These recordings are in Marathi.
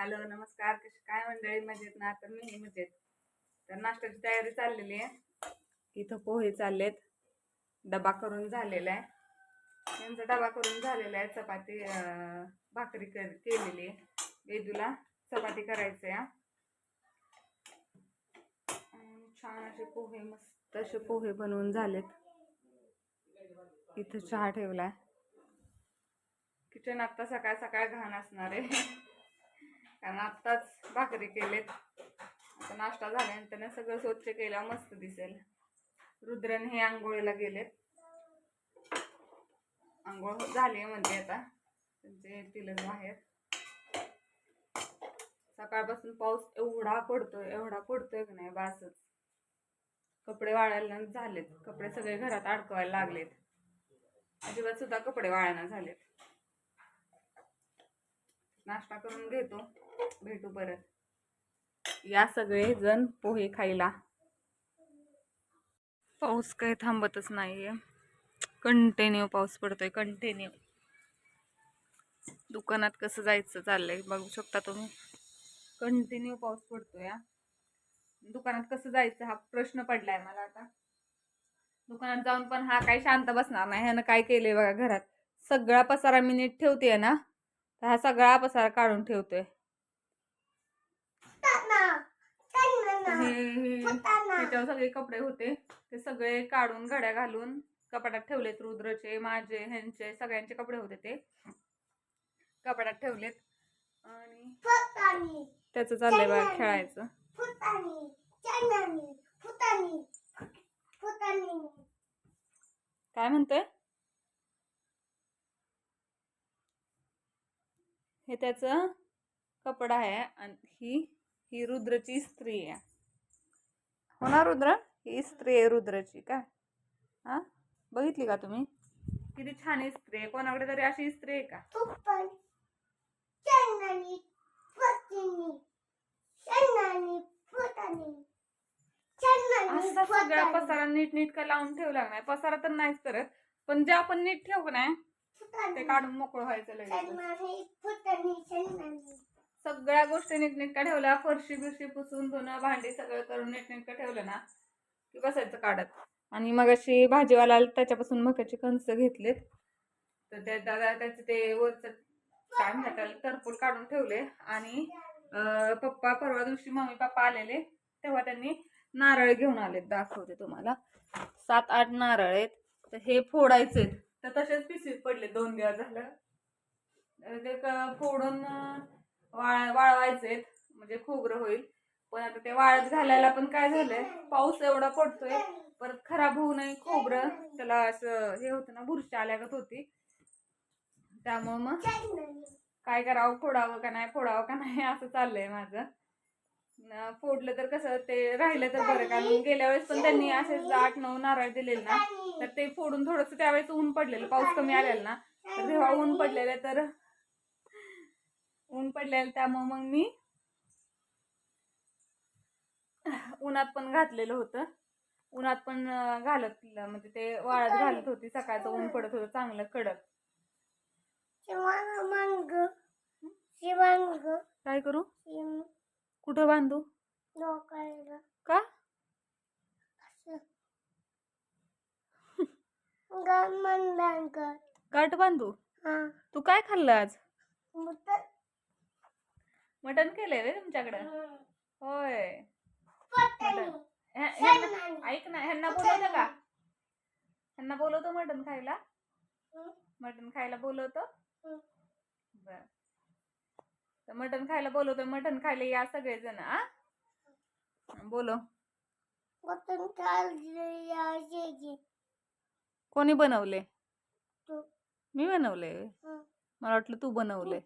हॅलो नमस्कार. कशी काय मंडळी? मजेत ना? तर मी मजेत. तर नाश्त्याची तयारी चाललेली आहे. इथं पोहे चाललेत. डबा करून झालेला आहे. त्यांचा डबा करून झालेला आहे. चपाती भाकरी केलेली आहे. वेदूला चपाती करायची आहे. छान असे पोहे, मस्त असे पोहे बनवून झालेत. इथं चहा ठेवलाय. किचन आत्ता सकाळ सकाळ घाण असणार आहे कारण आत्ताच भाकरी केलेत. आता नाश्ता झाल्यानंतर सगळं स्वच्छ केलं मस्त दिसेल. रुद्रन हे आंघोळीला गेलेत. आंघोळ झाली म्हणजे आता त्यांचे येतीलच बाहेर. सकाळपासून पाऊस एवढा पडतोय की नाही बासच. कपडे वाळायला झालेत. कपडे सगळे घरात अडकवायला लागलेत. अजिबात सुद्धा कपडे वाळायला झालेत. नाश्ता करून घेतो, भेटू परत. या सगळे जण पोहे खायला. पाऊस काही थांबतच नाहीये. कंटिन्यू पाऊस पडतोय, कंटिन्यू. दुकानात कसं जायचं चाललंय बघू शकता तुम्ही. कंटिन्यू पाऊस पडतोय. दुकानात कसं जायचं हा प्रश्न पडलाय मला आता. दुकानात जाऊन पण हा काही शांत बसणार नाही. ह्यानं काय केलंय बघा, घरात सगळा पसारा मी नीट ठेवतेय ना, तर हा सगळा पसारा काढून ठेवतोय. त्याच्यावर सगळे कपडे होते ते सगळे काढून घड्या घालून कपाटात ठेवलेत. रुद्रचे, माझे, ह्यांचे सगळ्यांचे कपडे होते ते कपाटात ठेवलेत. आणि त्याचं चाललंय बघा खेळायचं. काय म्हणतोय? हे त्याचं कपडा आहे आणि ही रुद्रची स्त्री आहे. हो ना रुद्र? ही स्त्री आहे रुद्रची. का हा बघितली का तुम्ही? किती छान स्त्री आहे. कोणाकडे तरी अशी स्त्री आहे का? असा सगळा पसारा नीट लावून ठेवला नाही. पसारा तर नाहीच करत, पण जे आपण नीट ठेवू नाही ते काढून मोकळं व्हायचं लगेच. सगळ्या गोष्टी नीटनेटका ठेवल्या. फरशी बिरशी पुसून धुणं भांडी सगळं करून नीटनेटका ठेवलं ना की बसायचं काढत. आणि मग अशी भाजीवाला त्याच्यापासून मक्याचे कणस घेतलेत. तर त्या दादा त्याचं ते वरचं काय म्हणतात टरपूल काढून ठेवले. आणि पप्पा परवा दिवशी मम्मी पप्पा आलेले तेव्हा त्यांनी नारळ घेऊन आलेत. दाखवते तुम्हाला. 7-8 नारळ आहेत. तर हे फोडायचे. तर तसेच पिशवीत पडले 2 दिवस झालं. ते फोडून वाळवायचे म्हणजे खोबरं होईल. पण आता ते वाळत घालायला पण काय झालंय, पाऊस एवढा पडतोय, परत खराब होऊ नये खोबरं. त्याला असं हे होतं ना, बुरशी आल्यागत होती. त्यामुळे मग काय करावं, फोडावं का नाही असं चाललंय माझं. फोडलं तर कसं ते राहिलं तर बरं. कारण गेल्या वेळेस पण त्यांनी असे 8-9 नारळ दिलेले ना, तर ते फोडून थोडंसं त्यावेळेस ऊन पडलेलं, पाऊस कमी आलेला ना, तर तेव्हा ऊन पडलेलं. तर ऊन पडलेलं त्यामुळे मग मी उन्हात पण घातलेलं होतं. उन्हात पण घालत म्हणजे ते वाळत घालत होती. सकाळचं ऊन पडत होतं चांगलं कडक. काय करू? कुठं बांधू? का? गाठ बांधू? तू काय खाल्लं आज? मटण केलंय रे तुमच्याकडं? होय. ऐक ना, ह्यांना बोलवतं का? ह्यांना बोलवतो मटण खायला? मटण खायला बोलवतो? बर. तर मटण खायला बोलवतो. मटण खायला या सगळेजण. बोलो. कोणी बनवले? मी बनवले. मला वाटलं तू बनवले.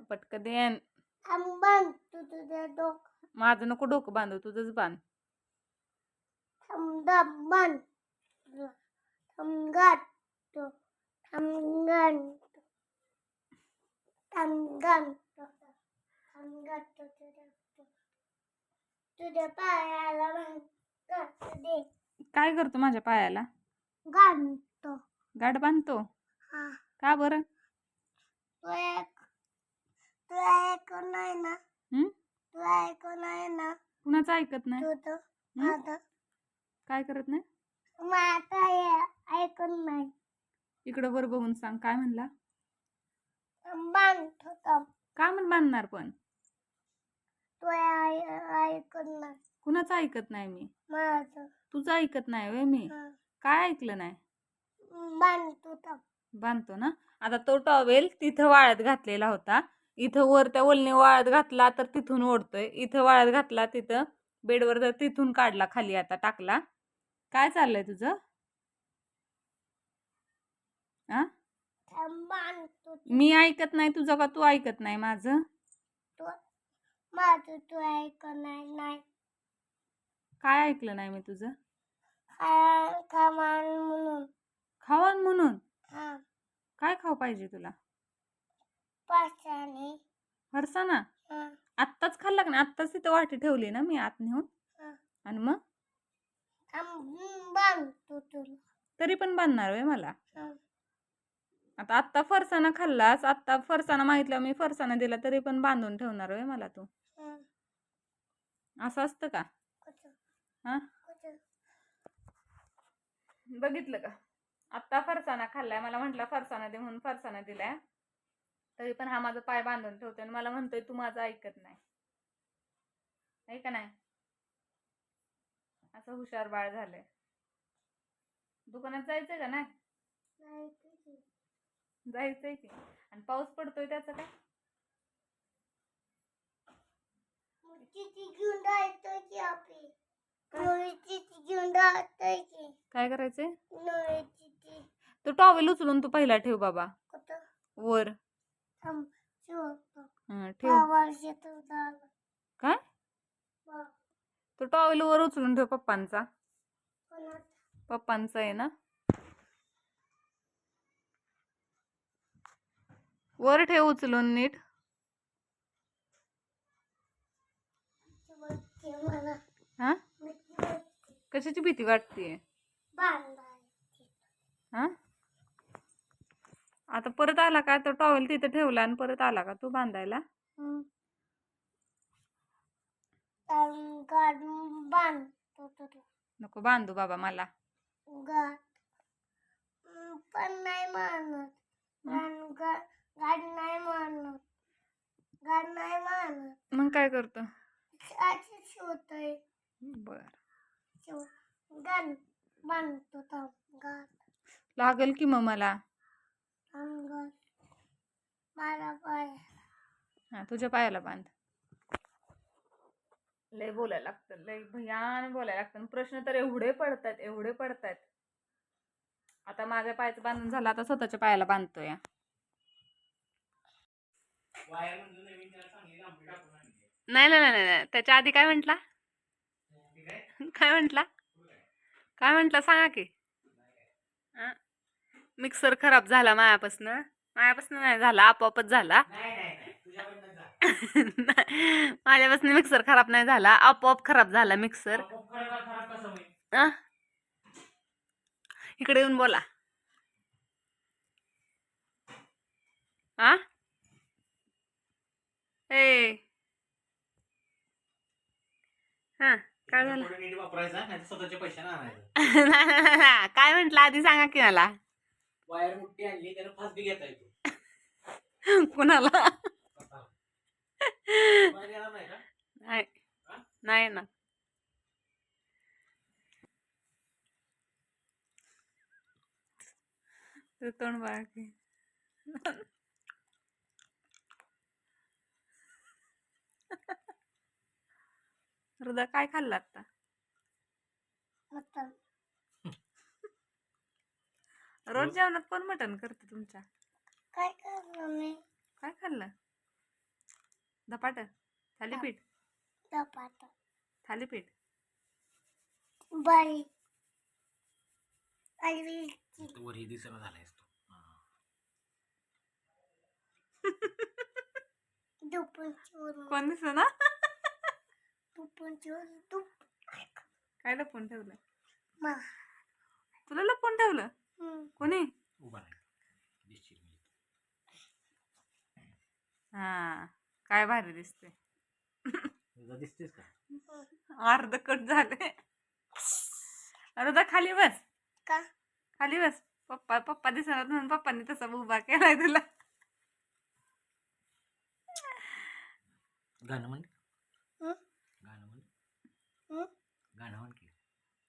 पटकन देन. माझं नको डोकं बांधू, तुझंच बांध. काय करतो माझ्या पायाला? गाठ बांधतो. का बरं? कुणाचं ऐकत नाही? हं? काय करत नाही? ऐकत नाही. इकडं वर बघून सांग, काय म्हणला? बांधत होता. का म्हणून बांधणार पण? तो ऐकत नाही. कुणाचं ऐकत नाही मी? माझं. तुझं ऐकत नाही वे मी? काय ऐकलं नाही? बांधत होता. बांधतो ना. आता तो टॉवेल तिथं वाळत घातलेला होता. इथं वर त्या वलने वाळत घातला तर तिथून ओढतोय. इथं वाळत घातला तिथं बेडवर तर तिथून काढला खाली आता टाकला. काय चाललंय तुझं? आ? बांधत होता. मी ऐकत नाही तुझं का तू ऐकत नाही माझं? माझं तू ऐकत नाही. काय ऐकलं नाही मी तुझं? खामान म्हणून. खावान म्हणून? हा. काय खाऊ पाहिजे तुला? पाचाने. फरसाना? हा. आत्ताच खाल्ला का नाही? आत्ताच तिथं वाटी ठेवली ना मी आत नेऊन. आणि मग बांधतो तुला. तरी पण बांधणार होय मला? हा. आत्ता फरसाना खाल्लास, आत्ता फरसाना मागितलं मी फरसाना दिला तरी पण बांधून ठेवणार होय मला तू? हा. असं असतं का? हा? बघितलं का? आत्ता फरसाना खाल्लाय, मला म्हटलं फरसाना दे म्हणून फरसाना दिलाय, तरी पण हा माझा पाय बांधून ठेवतोय आणि मला म्हणतोय तू माझं ऐकत नाही. आहे का नाही? असं हुशार बाळ झालंय. दुकानात जायचंय का नाही? जायचंय की. आणि पाऊस पडतोय त्याचं काय? घेऊन जायचंय की आपली. घेऊन जायचंय की. काय करायचंय? नवी चिठी. तो टॉवेल उचलून तू पहिला ठेव बाबा कुठं? वर. ठेव. काय? तो टॉवेल वर उचलून ठेव पप्पांचा. पप्पांचा आहे ना? वर ठेव उचलून नीट. हा? कशाची भीती वाटतेय? हा? आता परत आला का तो टॉवेल तिथे ठेवला आणि परत आला का तू बांधायला? नको बांधू बाबा मला. पण नाही मानत. गाड नाही मानत. गाड नाही मानत. मग काय करतो? शिवतोय. बर. गाड बांधतो गाड. लागल की मग मला. माझा पाय. हा तुझ्या पायाला बांध. लय बोलायला लागतं, लय भयान बोलायला लागतं. प्रश्न तर एवढे पडतायत. आता माझ्या पायाचं बांधून झालं, आता स्वतःच्या पायाला बांधतोय. नाही. त्याच्या आधी काय म्हंटला? काय म्हंटला सांगा की. मिक्सर खराब झाला मायापासनं नाही झाला, आपोआपच झाला. माझ्यापासून मिक्सर खराब नाही झाला, आपोआप खराब झाला मिक्सर. इकडे येऊन बोला. ए हा काय झालं? काय म्हंटल आधी सांगा की मला. वायर मोठी आणली त्याला फास बी घेता येतो. कुणाला? नाही ना. तू तोंड बघा की. हृदय काय खाल्लं आता? रोज जेवणात कोण मटण करते तुमच्या? काय करणार मी? काय खाल्लं? धपाट, थालीपीठ, थालीपीठ. बाई वरही दिसना झालायस तू. कोण दिसत ना? तू काय लपवून ठेवलं? तुला लपवून ठेवलं? कोणी? उभा नाही. हा काय भारी दिसते. तुझा दिसतेस का? अर्ध कट झाले. रुदा खाली बस, का खाली बस. पप्पा पप्पा दिसणार म्हणून पप्पांनी तसा उभा केलाय तुला. गाणं म्हण. हं? गाणं म्हण. हं? गाणं म्हण की.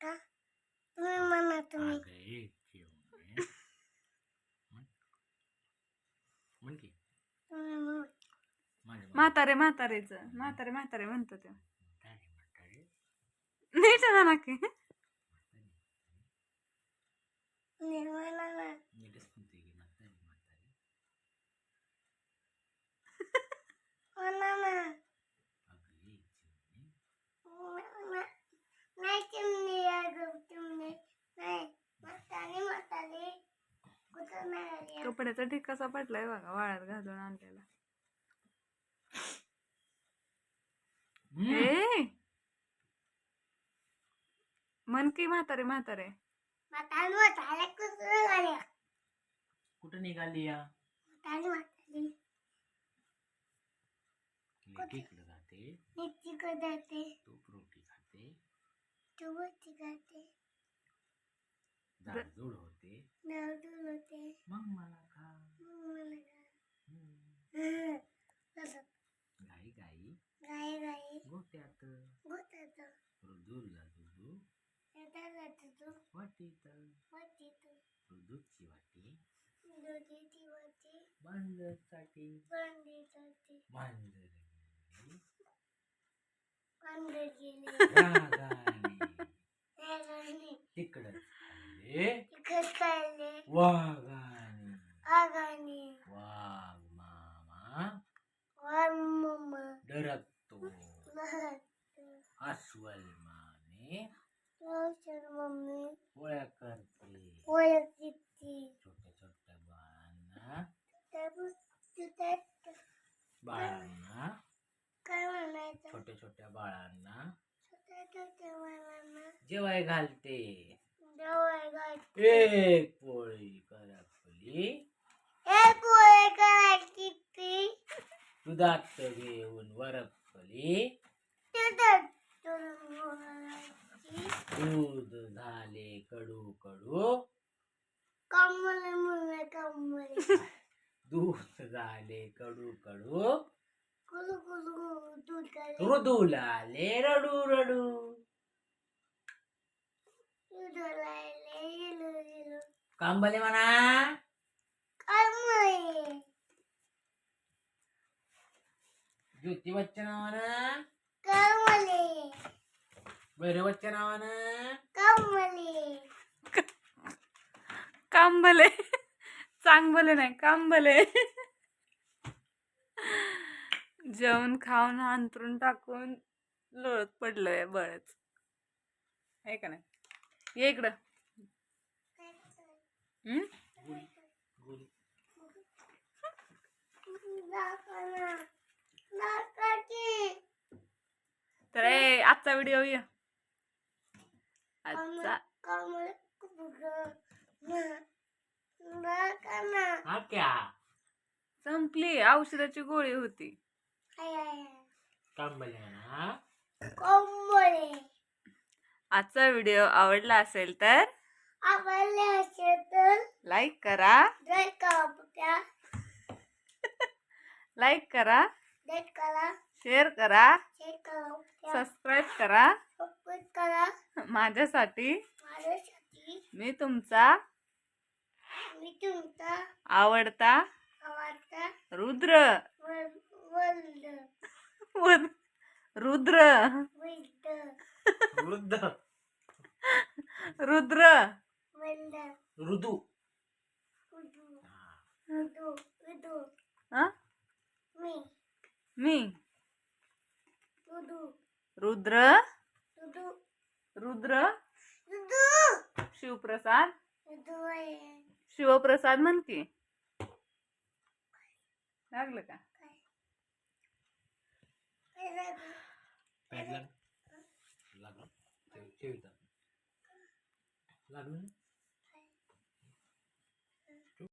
का तुम्ही म्हणा तुम्ही अगं, एक चिमणे. म्हण. म्हण की. तुम्ही म्हणा. माझ्या म्हातारे म्हातारे म्हणतो ते. म्हातारे, म्हातारे, नीट म्हणा की. म्हातारे. निर्मला ना नीटच म्हणते की म्हातारे, म्हातारे. म्हणा ना अगं, एक चिमणे. नाही चिमणी अगं चिमणी नाही म्हातारी म्हातारी कुठं नाही कपड्याचा ठीक कसा पडलाय बघा वाळत घालून आणलेला. ए मन की म्हातारे म्हातारे. म्हातारी म्हातारी कुठं निघाल्या कुठं निघाली या? म्हातारी म्हातारी इकडं जाते, नीतीकडे जाते तू रोटी खाते, तू वरती जाते झाडझूड होते, नवदूर होते मग मला खा. मला हम्म. तसं गाई गाई गाई गाई गोट्यात, गोतात रुदूला दुधू येतात तू वाटीत, वरती तू रुदूची वाटी दुधीची वरती मांजरसाठी, भांडी जाते मांजर अंदर गेले रागाने तिकडं खाल्ले, तिखट खाल्ले वाघाने, आगाने वाघ मामा वर मम्मा डरतो, लहत अस्वल माने रोशन मम्मी पोळ्या करते, ओळख किती छोट्या छोट्या बाळांना, बाळांना काय म्हणायचं छोट्या छोट्या बाळांना छोट्या छोट्या मुलांना जेवाय घालते. जवळ घाल एक पोळी करपली, एक पोळे करायची ती दुधात घेऊन वरपली, तुझं बोलायची दूध झाले कडू कडू, कमले मुले कमले दूध झाले कडू कडू, कुलू कुलू दूध करे मृदूला आले रडू रडू. दूध लायले येलो येलो कांबले म्हणा. कमळे ज्योती बच्च्या नावानं, कमले भैरवच्या नावानं, कमले कांबले चांगले नाही कांबले. जेवण खाऊन अंतरून टाकून लोळत पडलंय बळच आहे का नाही. ये इकडं. गोली गोली. दाखवना दाखवची तर आजचा व्हिडिओ ये आजचा. कमळे दाखवना हा क्या संपली औषधाची गोळी होती. कांबले म्हणा. कमळे आजचा व्हिडिओ आवडला असेल तर आवडले असेल तर लाईक करा, लाईक करा लाईक करा, लाईक करा शेअर करा, शेअर करा सबस्क्राईब करा. सबस्क्राईब करा माझ्यासाठी माझ्यासाठी मी तुमचा मी तुमचा आवडता आवडता रुद्र वर्ल्ड रुद्र विद वृद्ध रुद्र वर्ल्ड ऋतू. उदू उदू उदू हं? मी मी उदू रुद्र उदू रुद्र उदू शिवप्रसाद उदू शिवप्रसाद म्हण की. लागलं का? लागलं लागलं लागलं